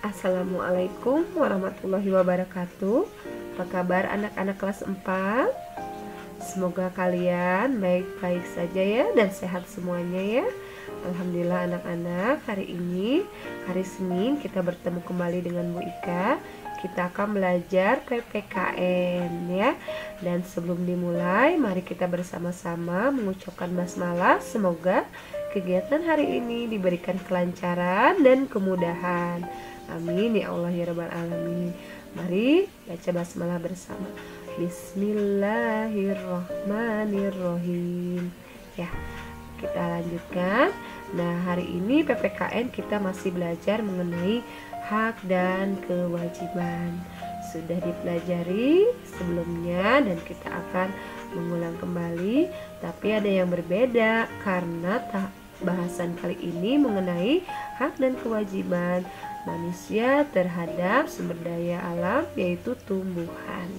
Assalamualaikum warahmatullahi wabarakatuh. Apa kabar anak-anak kelas 4? Semoga kalian baik-baik saja ya dan sehat semuanya ya. Alhamdulillah anak-anak, hari ini hari Senin kita bertemu kembali dengan Bu Ika. Kita akan belajar PPKN ya. Dan sebelum dimulai, mari kita bersama-sama mengucapkan basmalah. Semoga kegiatan hari ini diberikan kelancaran dan kemudahan. Amin ya Allah ya Rabbal Alamin. Mari baca basmalah bersama. Bismillahirrahmanirrahim. Ya, kita lanjutkan. Nah, hari ini PPKN kita masih belajar mengenai hak dan kewajiban. Sudah dipelajari sebelumnya dan kita akan mengulang kembali, tapi ada yang berbeda karena bahasan kali ini mengenai hak dan kewajiban manusia terhadap sumber daya alam, yaitu tumbuhan.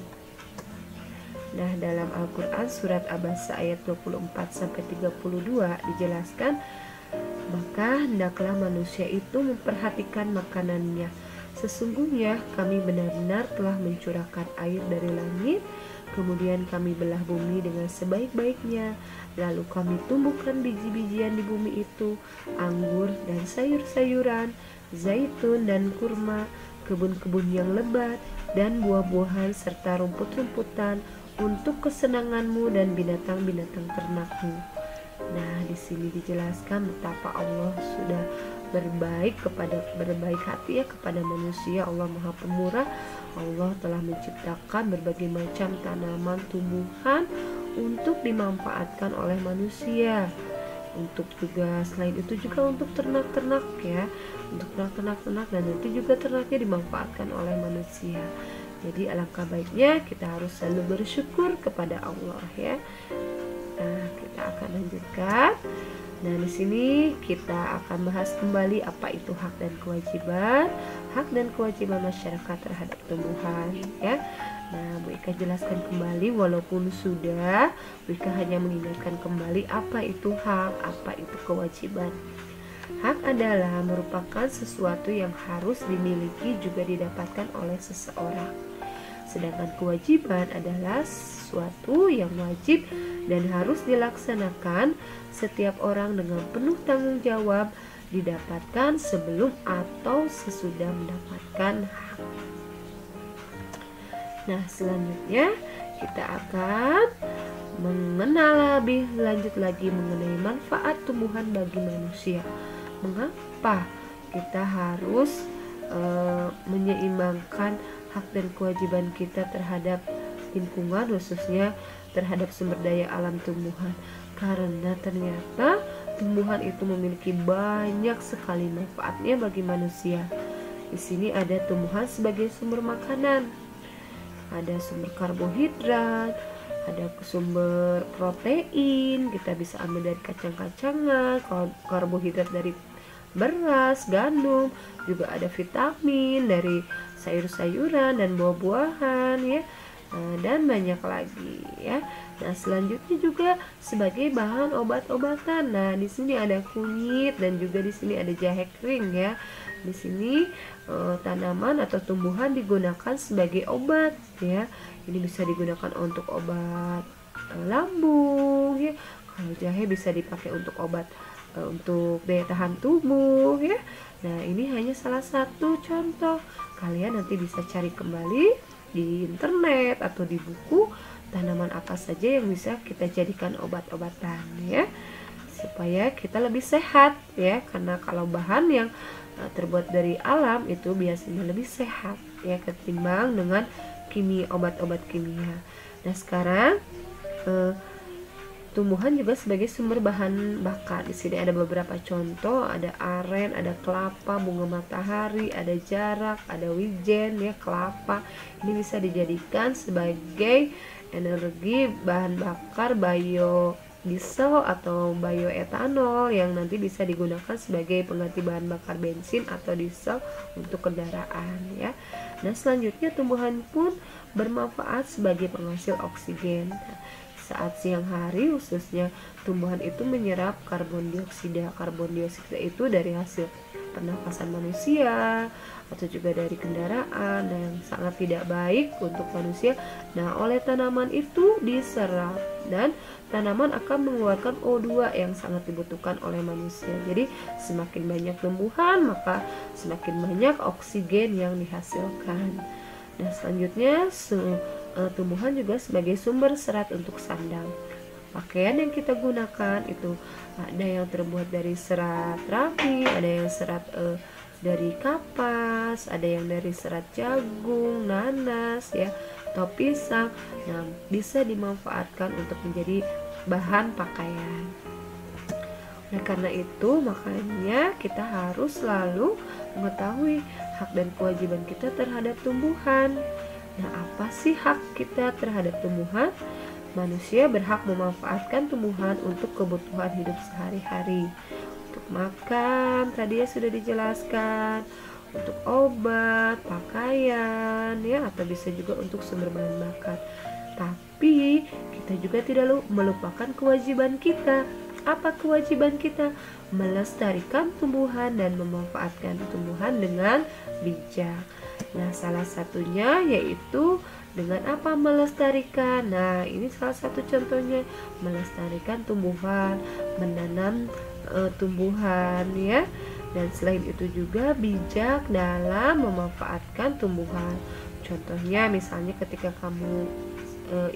Nah, dalam Al-Quran surat Abasa ayat 24-32 dijelaskan, maka hendaklah manusia itu memperhatikan makanannya. Sesungguhnya kami benar-benar telah mencurahkan air dari langit, kemudian kami belah bumi dengan sebaik-baiknya, lalu kami tumbuhkan biji-bijian di bumi itu, anggur dan sayur-sayuran, zaitun dan kurma, kebun-kebun yang lebat, dan buah-buahan serta rumput-rumputan untuk kesenanganmu dan binatang-binatang ternakmu. Nah, di sini dijelaskan betapa Allah sudah berbaik hati ya kepada manusia. Allah Maha Pemurah. Allah telah menciptakan berbagai macam tanaman, tumbuhan untuk dimanfaatkan oleh manusia. Untuk juga selain itu juga untuk ternak-ternak ya, untuk ternak dan nanti juga ternaknya dimanfaatkan oleh manusia. Jadi alangkah baiknya kita harus selalu bersyukur kepada Allah ya. Nah, kita akan lanjutkan. Nah, di sini kita akan bahas kembali apa itu hak dan kewajiban, hak dan kewajiban masyarakat terhadap tumbuhan ya. Nah, Bu Ika jelaskan kembali, walaupun sudah, Bu Ika hanya mengingatkan kembali apa itu hak, apa itu kewajiban. Hak adalah merupakan sesuatu yang harus dimiliki juga didapatkan oleh seseorang. Sedangkan kewajiban adalah sesuatu yang wajib dan harus dilaksanakan setiap orang dengan penuh tanggung jawab, didapatkan sebelum atau sesudah mendapatkan hak. Nah, selanjutnya kita akan mengenal lebih lanjut lagi mengenai manfaat tumbuhan bagi manusia. Mengapa kita harus menyeimbangkan hak dan kewajiban kita terhadap lingkungan, khususnya terhadap sumber daya alam tumbuhan? Karena ternyata tumbuhan itu memiliki banyak sekali manfaatnya bagi manusia. Di sini ada tumbuhan sebagai sumber makanan, ada sumber karbohidrat, ada sumber protein, kita bisa ambil dari kacang-kacangan, karbohidrat dari beras, gandum, juga ada vitamin dari sayur-sayuran dan buah-buahan ya. Dan banyak lagi ya. Nah, selanjutnya juga sebagai bahan obat-obatan. Nah, di sini ada kunyit dan juga di sini ada jahe kering ya. Di sini tanaman atau tumbuhan digunakan sebagai obat ya. Ini bisa digunakan untuk obat lambung ya. Kalau jahe bisa dipakai untuk obat untuk daya tahan tubuh ya. Nah, ini hanya salah satu contoh. Kalian nanti bisa cari kembali di internet atau di buku tanaman apa saja yang bisa kita jadikan obat-obatan ya, supaya kita lebih sehat ya. Karena kalau bahan yang terbuat dari alam itu biasanya lebih sehat ya ketimbang dengan kimia, obat-obat kimia. Nah sekarang tumbuhan juga sebagai sumber bahan bakar. Di sini ada beberapa contoh, ada aren, ada kelapa, bunga matahari, ada jarak, ada wijen ya, kelapa. Ini bisa dijadikan sebagai energi bahan bakar biodiesel atau bioetanol yang nanti bisa digunakan sebagai pengganti bahan bakar bensin atau diesel untuk kendaraan ya. Nah, selanjutnya tumbuhan pun bermanfaat sebagai penghasil oksigen. Saat siang hari khususnya tumbuhan itu menyerap karbon dioksida. Karbon dioksida itu dari hasil pernapasan manusia atau juga dari kendaraan dan sangat tidak baik untuk manusia. Nah, oleh tanaman itu diserap dan tanaman akan mengeluarkan O2 yang sangat dibutuhkan oleh manusia. Jadi semakin banyak tumbuhan maka semakin banyak oksigen yang dihasilkan. Nah, selanjutnya tumbuhan juga sebagai sumber serat untuk sandang. Pakaian yang kita gunakan itu ada yang terbuat dari serat rapi, ada yang serat dari kapas, ada yang dari serat jagung, nanas ya, atau pisang. Nah, bisa dimanfaatkan untuk menjadi bahan pakaian. Nah, karena itu makanya kita harus selalu mengetahui hak dan kewajiban kita terhadap tumbuhan. Nah, apa sih hak kita terhadap tumbuhan? Manusia berhak memanfaatkan tumbuhan untuk kebutuhan hidup sehari-hari. Untuk makan, tadi ya sudah dijelaskan. Untuk obat, pakaian, ya, atau bisa juga untuk sumber bahan bakar. Tapi kita juga tidak melupakan kewajiban kita. Apa kewajiban kita? Melestarikan tumbuhan dan memanfaatkan tumbuhan dengan bijak. Nah, salah satunya yaitu dengan apa melestarikan. Nah, ini salah satu contohnya, melestarikan tumbuhan, menanam tumbuhan ya. Dan selain itu juga bijak dalam memanfaatkan tumbuhan. Contohnya misalnya ketika kamu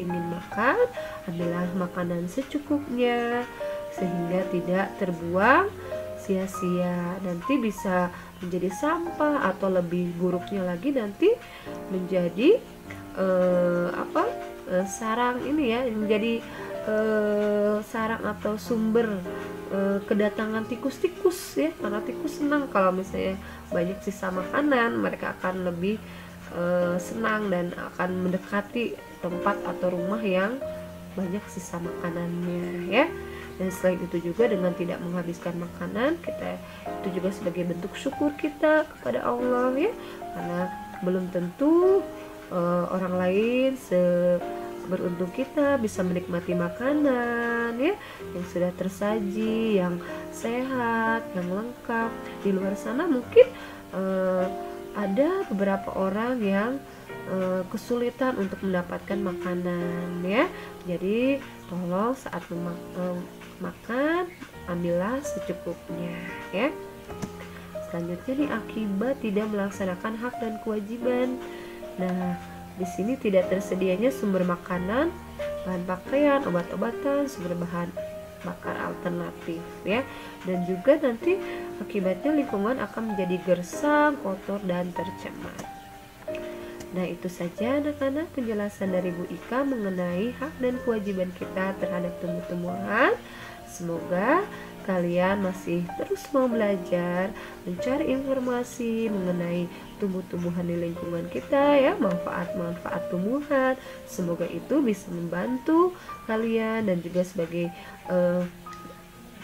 ingin makan, ambillah makanan secukupnya sehingga tidak terbuang sia-sia, nanti bisa menjadi sampah atau lebih buruknya lagi nanti menjadi sarang ini ya, menjadi sarang atau sumber kedatangan tikus-tikus ya, karena tikus senang kalau misalnya banyak sisa makanan, mereka akan lebih senang dan akan mendekati tempat atau rumah yang banyak sisa makanannya ya. Dan selain itu juga dengan tidak menghabiskan makanan, kita itu juga sebagai bentuk syukur kita kepada Allah ya, karena belum tentu orang lain beruntung kita bisa menikmati makanan ya yang sudah tersaji, yang sehat, yang lengkap. Di luar sana mungkin ada beberapa orang yang kesulitan untuk mendapatkan makanan ya. Jadi tolong saat makan ambillah secukupnya ya. Selanjutnya nih, akibat tidak melaksanakan hak dan kewajiban. Nah, di sini tidak tersedianya sumber makanan, bahan pakaian, obat-obatan, sumber bahan bakar alternatif ya. Dan juga nanti akibatnya lingkungan akan menjadi gersang, kotor dan tercemar. Nah, itu saja anak-anak penjelasan dari Bu Ika mengenai hak dan kewajiban kita terhadap tumbuh-tumbuhan. Semoga kalian masih terus mau belajar, mencari informasi mengenai tumbuh-tumbuhan di lingkungan kita ya, manfaat-manfaat tumbuhan. Semoga itu bisa membantu kalian dan juga sebagai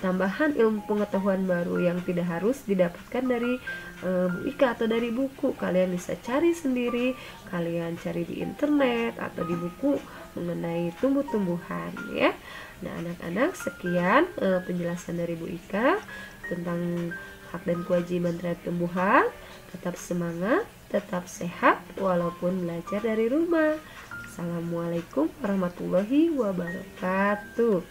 tambahan ilmu pengetahuan baru yang tidak harus didapatkan dari Bu Ika atau dari buku. Kalian bisa cari sendiri, kalian cari di internet atau di buku mengenai tumbuh-tumbuhan ya. Nah, anak-anak, sekian penjelasan dari Bu Ika tentang hak dan kewajiban terhadap tumbuhan. Tetap semangat, tetap sehat walaupun belajar dari rumah. Assalamualaikum warahmatullahi wabarakatuh.